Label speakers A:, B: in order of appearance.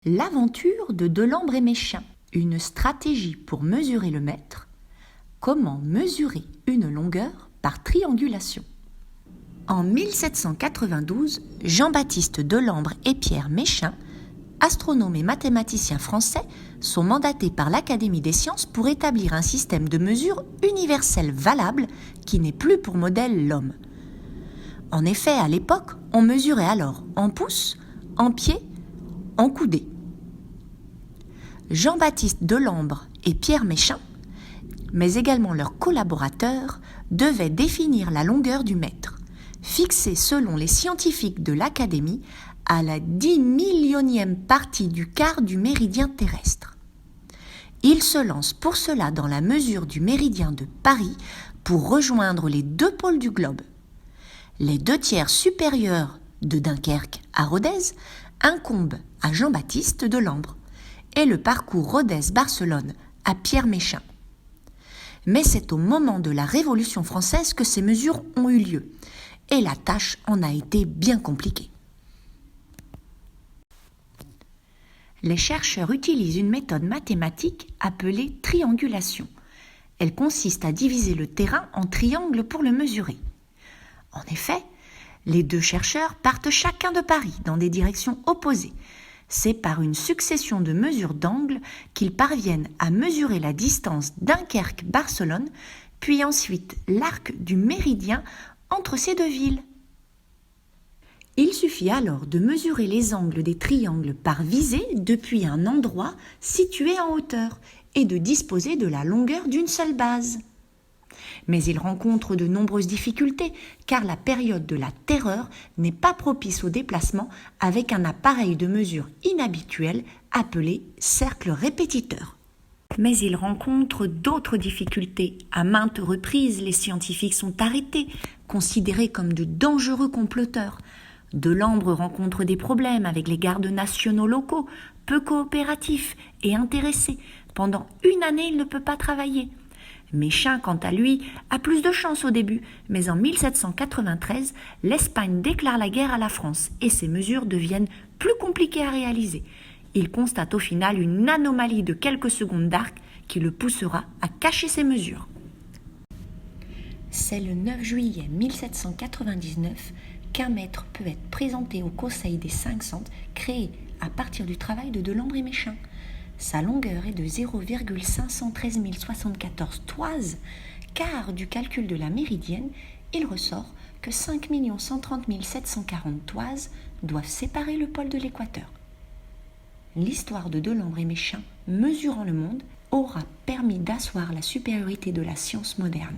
A: L'aventure de Delambre et Méchain, une stratégie pour mesurer le mètre. Comment mesurer une longueur par triangulation. En 1792, Jean-Baptiste Delambre et Pierre Méchain, astronomes et mathématiciens français, sont mandatés par l'Académie des sciences pour établir un système de mesure universel valable qui n'ait plus pour modèle l'homme. En effet, à l'époque, on mesurait alors en pouces, en pieds, en coudées. Jean-Baptiste Delambre et Pierre Méchain, mais également leurs collaborateurs, devaient définir la longueur du mètre, fixée selon les scientifiques de l'Académie à la 10 millionième partie du quart du méridien terrestre. Ils se lancent pour cela dans la mesure du méridien de Paris pour rejoindre les deux pôles du globe. Les 2/3 supérieurs de Dunkerque à Rodez incombent à Jean-Baptiste Delambre et le parcours Rodez-Barcelone à Pierre Méchain. Mais c'est au moment de la Révolution française que ces mesures ont eu lieu, et la tâche en a été bien compliquée. Les chercheurs utilisent une méthode mathématique appelée triangulation. Elle consiste à diviser le terrain en triangles pour le mesurer. En effet, les deux chercheurs partent chacun de Paris dans des directions opposées. C'est par une succession de mesures d'angle qu'ils parviennent à mesurer la distance Dunkerque-Barcelone, puis ensuite l'arc du méridien entre ces deux villes. Il suffit alors de mesurer les angles des triangles par visée depuis un endroit situé en hauteur et de disposer de la longueur d'une seule base. Mais il rencontre de nombreuses difficultés car la période de la Terreur n'est pas propice au déplacement avec un appareil de mesure inhabituel appelé cercle répétiteur. Mais il rencontre d'autres difficultés. À maintes reprises, les scientifiques sont arrêtés, considérés comme de dangereux comploteurs. Delambre rencontre des problèmes avec les gardes nationaux locaux, peu coopératifs et intéressés. Pendant une année, il ne peut pas travailler. Méchain, quant à lui, a plus de chance au début, mais en 1793, l'Espagne déclare la guerre à la France et ses mesures deviennent plus compliquées à réaliser. Il constate au final une anomalie de quelques secondes d'arc qui le poussera à cacher ses mesures. C'est le 9 juillet 1799 qu'un mètre peut être présenté au Conseil des 500 créé à partir du travail de Delambre et Méchain. Sa longueur est de 0,513 074 toises, car du calcul de la méridienne, il ressort que 5 130 740 toises doivent séparer le pôle de l'équateur. L'histoire de Delambre et Méchain, mesurant le monde, aura permis d'asseoir la supériorité de la science moderne.